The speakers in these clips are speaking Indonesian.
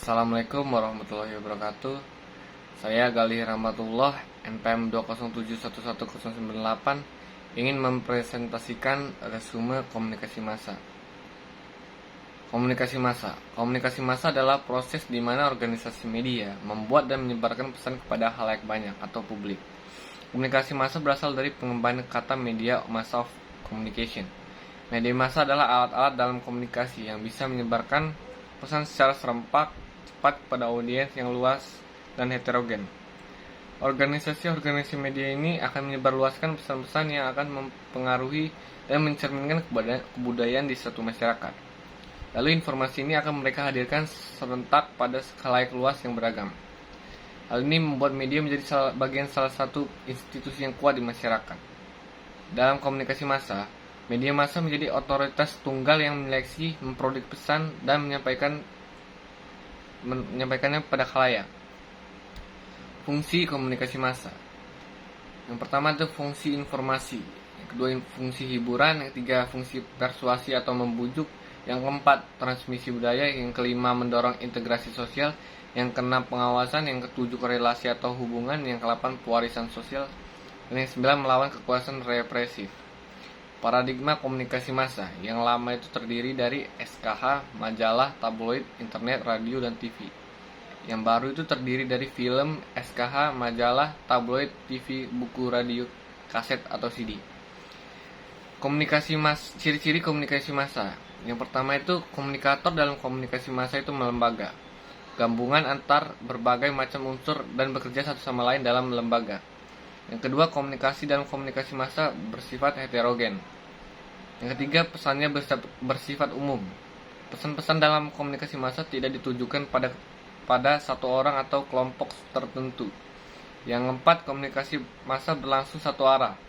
Assalamualaikum warahmatullahi wabarakatuh. Saya Galih Rahmatullah, NPM 207111098, ingin mempresentasikan resume komunikasi massa. Komunikasi massa adalah proses di mana organisasi media membuat dan menyebarkan pesan kepada khalayak banyak atau publik. Komunikasi massa berasal dari pengembangan kata media mass of communication. Media massa adalah alat-alat dalam komunikasi yang bisa menyebarkan pesan secara serempak, cepat kepada audiens yang luas dan heterogen. Organisasi media ini akan menyebarluaskan pesan-pesan yang akan mempengaruhi dan mencerminkan kebudayaan di suatu masyarakat. Lalu informasi ini akan mereka hadirkan serentak pada khalayak luas yang beragam. Hal ini membuat media menjadi salah satu institusi yang kuat di masyarakat. Dalam komunikasi massa, media massa menjadi otoritas tunggal yang menyeleksi, memproduksi pesan, dan menyampaikannya pada khalayak. Fungsi komunikasi massa. Yang pertama itu fungsi informasi, yang kedua fungsi hiburan, yang ketiga fungsi persuasi atau membujuk, yang keempat transmisi budaya, yang kelima mendorong integrasi sosial, yang keenam pengawasan, yang ketujuh korelasi atau hubungan, yang kedelapan pewarisan sosial, dan yang sembilan melawan kekuasaan represif. Paradigma komunikasi massa yang lama itu terdiri dari SKH, majalah, tabloid, internet, radio, dan TV. Yang baru itu terdiri dari film, SKH, majalah, tabloid, TV, buku, radio, kaset, atau CD. Ciri-ciri komunikasi massa. Yang pertama itu komunikator dalam komunikasi massa itu melembaga. Gabungan antar berbagai macam unsur dan bekerja satu sama lain dalam lembaga. Yang kedua, komunikasi dalam komunikasi massa bersifat heterogen. Yang ketiga, pesannya bersifat umum. Pesan-pesan dalam komunikasi massa tidak ditujukan pada satu orang atau kelompok tertentu. Yang keempat, komunikasi massa berlangsung satu arah,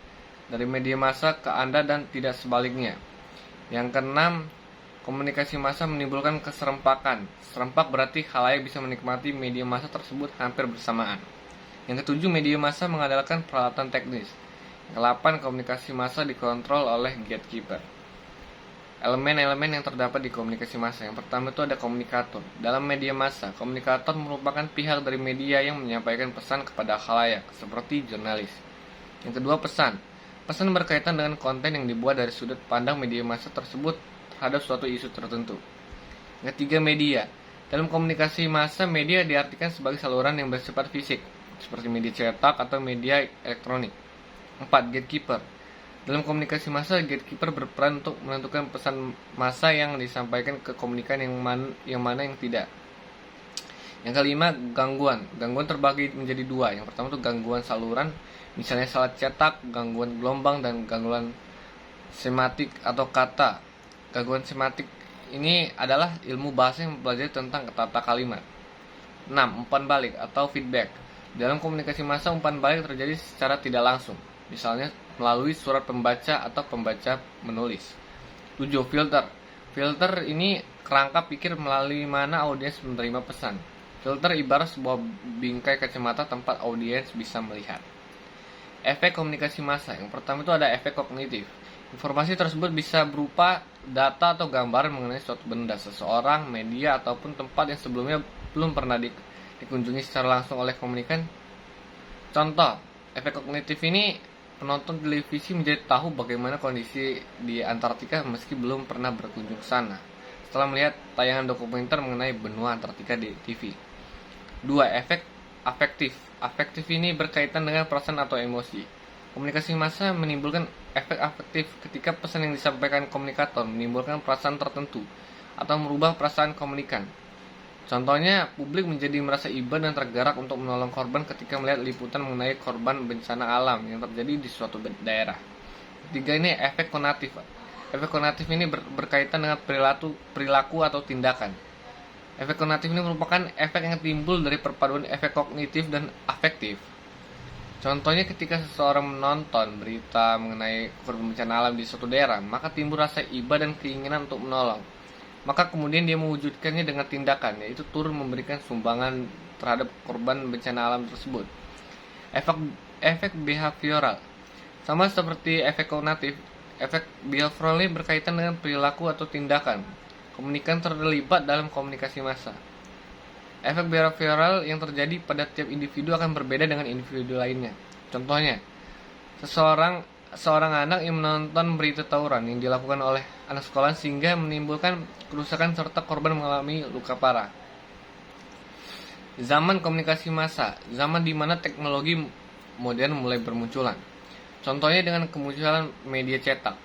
dari media massa ke Anda dan tidak sebaliknya. Yang keenam, komunikasi massa menimbulkan keserempakan. Serempak berarti khalayak bisa menikmati media massa tersebut hampir bersamaan. Yang ketujuh, media massa mengandalkan peralatan teknis. Yang kedelapan, komunikasi massa dikontrol oleh gatekeeper. Elemen-elemen yang terdapat di komunikasi massa. Yang pertama itu ada komunikator. Dalam media massa, komunikator merupakan pihak dari media yang menyampaikan pesan kepada khalayak, seperti jurnalis. Yang kedua, pesan. Pesan berkaitan dengan konten yang dibuat dari sudut pandang media massa tersebut terhadap suatu isu tertentu. Yang ketiga, media. Dalam komunikasi massa, media diartikan sebagai saluran yang bersifat fisik, seperti media cetak atau media elektronik. 4. Gatekeeper. Dalam komunikasi massa, gatekeeper berperan untuk menentukan pesan massa yang disampaikan ke komunikan yang mana yang tidak. Yang kelima, gangguan. Gangguan terbagi menjadi dua. Yang pertama itu gangguan saluran, misalnya salah cetak, gangguan gelombang, dan gangguan sematik atau kata. Gangguan sematik ini adalah ilmu bahasa yang mempelajari tentang tata kalimat. 6. Umpan balik atau feedback. Dalam komunikasi massa, umpan balik terjadi secara tidak langsung, misalnya melalui surat pembaca atau pembaca menulis. 7. Filter. Filter ini kerangka pikir melalui mana audiens menerima pesan. Filter ibarat sebuah bingkai kacamata tempat audiens bisa melihat. Efek komunikasi massa. Yang pertama itu ada efek kognitif. Informasi tersebut bisa berupa data atau gambaran mengenai suatu benda, seseorang, media, ataupun tempat yang sebelumnya belum pernah dikunjungi secara langsung oleh komunikan. Contoh, efek kognitif ini penonton televisi menjadi tahu bagaimana kondisi di Antartika meski belum pernah berkunjung ke sana, setelah melihat tayangan dokumenter mengenai benua Antartika di TV. 2. Efek afektif. Afektif ini berkaitan dengan perasaan atau emosi. Komunikasi massa menimbulkan efek afektif ketika pesan yang disampaikan komunikator menimbulkan perasaan tertentu atau merubah perasaan komunikan. Contohnya, publik menjadi merasa iba dan tergerak untuk menolong korban ketika melihat liputan mengenai korban bencana alam yang terjadi di suatu daerah. Ketiga, ini efek konatif. Efek konatif ini berkaitan dengan perilaku atau tindakan. Efek konatif ini merupakan efek yang timbul dari perpaduan efek kognitif dan afektif. Contohnya, ketika seseorang menonton berita mengenai korban bencana alam di suatu daerah, maka timbul rasa iba dan keinginan untuk menolong. Maka kemudian dia mewujudkannya dengan tindakan, yaitu turun memberikan sumbangan terhadap korban bencana alam tersebut. Efek behavioral. Sama seperti efek kognitif, efek behavioral ini berkaitan dengan perilaku atau tindakan. Komunikan terlibat dalam komunikasi massa. Efek behavioral yang terjadi pada tiap individu akan berbeda dengan individu lainnya. Contohnya, seorang anak yang menonton berita tawuran yang dilakukan oleh anak sekolah sehingga menimbulkan kerusakan serta korban mengalami luka parah. Zaman komunikasi massa, zaman di mana teknologi modern mulai bermunculan. Contohnya dengan kemunculan media cetak.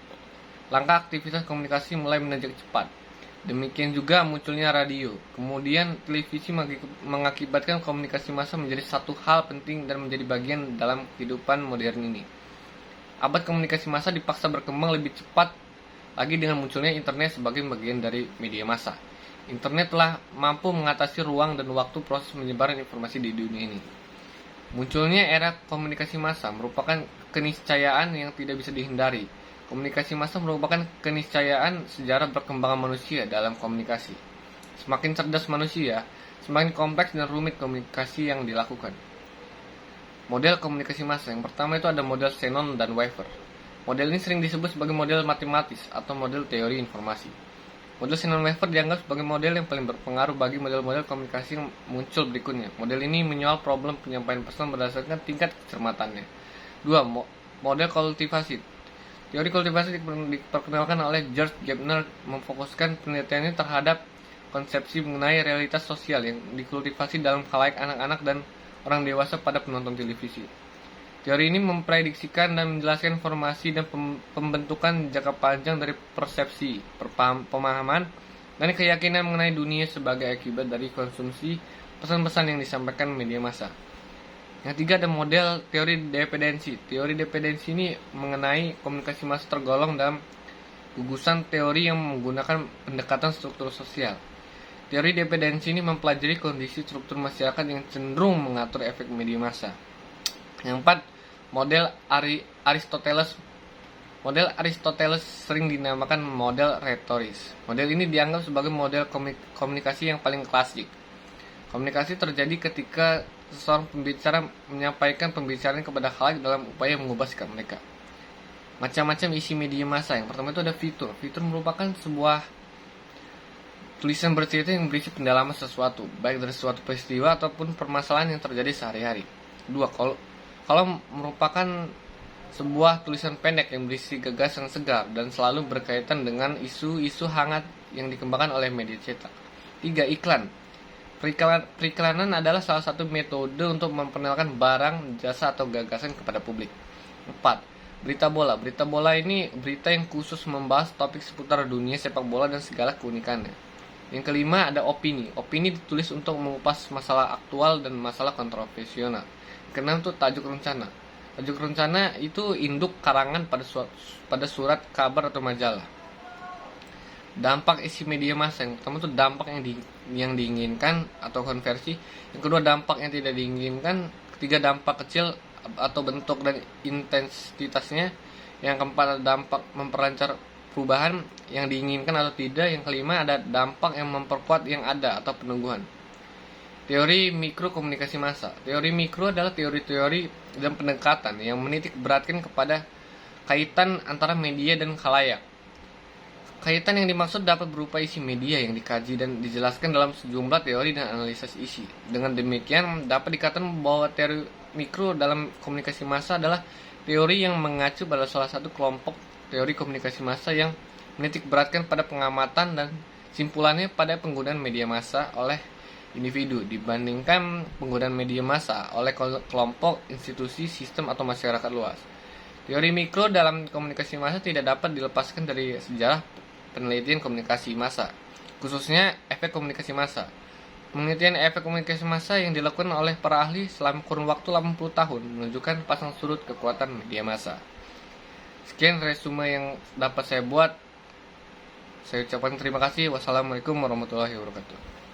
Langkah aktivitas komunikasi mulai menanjak cepat. Demikian juga munculnya radio. Kemudian televisi mengakibatkan komunikasi massa menjadi satu hal penting dan menjadi bagian dalam kehidupan modern ini. Abad komunikasi massa dipaksa berkembang lebih cepat lagi dengan munculnya internet sebagai bagian dari media massa. Internet telah mampu mengatasi ruang dan waktu proses penyebaran informasi di dunia ini. Munculnya era komunikasi massa merupakan keniscayaan yang tidak bisa dihindari. Komunikasi massa merupakan keniscayaan sejarah perkembangan manusia dalam komunikasi. Semakin cerdas manusia, semakin kompleks dan rumit komunikasi yang dilakukan. Model komunikasi massa yang pertama itu ada model Shannon dan Weaver. Model ini sering disebut sebagai model matematis atau model teori informasi. Model Shannon-Weaver dianggap sebagai model yang paling berpengaruh bagi model-model komunikasi yang muncul berikutnya. Model ini menyoal problem penyampaian pesan berdasarkan tingkat kecermatannya. 2. Model kultivasi. Teori kultivasi diperkenalkan oleh George Gardner, memfokuskan penelitiannya terhadap konsepsi mengenai realitas sosial yang dikultivasi dalam khalayak anak-anak dan orang dewasa pada penonton televisi. Teori ini memprediksikan dan menjelaskan informasi dan pembentukan jangka panjang dari persepsi, pemahaman, dan keyakinan mengenai dunia sebagai akibat dari konsumsi pesan-pesan yang disampaikan media massa. Yang tiga ada model teori dependensi. Teori dependensi ini mengenai komunikasi massa tergolong dalam gugusan teori yang menggunakan pendekatan struktur sosial. Teori dependensi ini mempelajari kondisi struktur masyarakat yang cenderung mengatur efek media massa. Yang empat, model Aristoteles. Model Aristoteles sering dinamakan model retoris. Model ini dianggap sebagai model komunikasi yang paling klasik. Komunikasi terjadi ketika seseorang pembicara menyampaikan pembicaraan kepada khalayak dalam upaya mengubah sikap mereka. Macam-macam isi media massa. Yang pertama itu ada fitur. Fitur merupakan sebuah tulisan bercerita yang berisi pendalaman sesuatu, baik dari suatu peristiwa ataupun permasalahan yang terjadi sehari-hari. 2. Kalau merupakan sebuah tulisan pendek yang berisi gagasan segar dan selalu berkaitan dengan isu-isu hangat yang dikembangkan oleh media cetak. 3. Iklan. Periklanan adalah salah satu metode untuk memperkenalkan barang, jasa, atau gagasan kepada publik. 4. Berita bola. Berita bola ini berita yang khusus membahas topik seputar dunia sepak bola dan segala keunikannya. Yang kelima ada opini. Opini ditulis untuk mengupas masalah aktual dan masalah kontroversial. Keenam itu tajuk rencana. Tajuk rencana itu induk karangan pada surat kabar atau majalah. Dampak isi media massa. Yang pertama itu dampak yang diinginkan atau konversi. Yang kedua dampak yang tidak diinginkan. Ketiga dampak kecil atau bentuk dan intensitasnya. Yang keempat ada dampak memperlancar perubahan yang diinginkan atau tidak. Yang kelima ada dampak yang memperkuat yang ada atau peneguhan. Teori mikro komunikasi massa. Teori mikro adalah teori-teori dan pendekatan yang menitik beratkan kepada kaitan antara media dan khalayak. Kaitan yang dimaksud dapat berupa isi media yang dikaji dan dijelaskan dalam sejumlah teori dan analisis isi. Dengan demikian dapat dikatakan bahwa teori mikro dalam komunikasi massa adalah teori yang mengacu pada salah satu kelompok teori komunikasi massa yang menitik beratkan pada pengamatan dan simpulannya pada penggunaan media massa oleh individu dibandingkan penggunaan media massa oleh kelompok, institusi, sistem, atau masyarakat luas. Teori mikro dalam komunikasi massa tidak dapat dilepaskan dari sejarah penelitian komunikasi massa, khususnya efek komunikasi massa. Penelitian efek komunikasi massa yang dilakukan oleh para ahli selama kurun waktu 80 tahun menunjukkan pasang surut kekuatan media massa. Sekian resume yang dapat saya buat. Saya ucapkan terima kasih. Wassalamualaikum warahmatullahi wabarakatuh.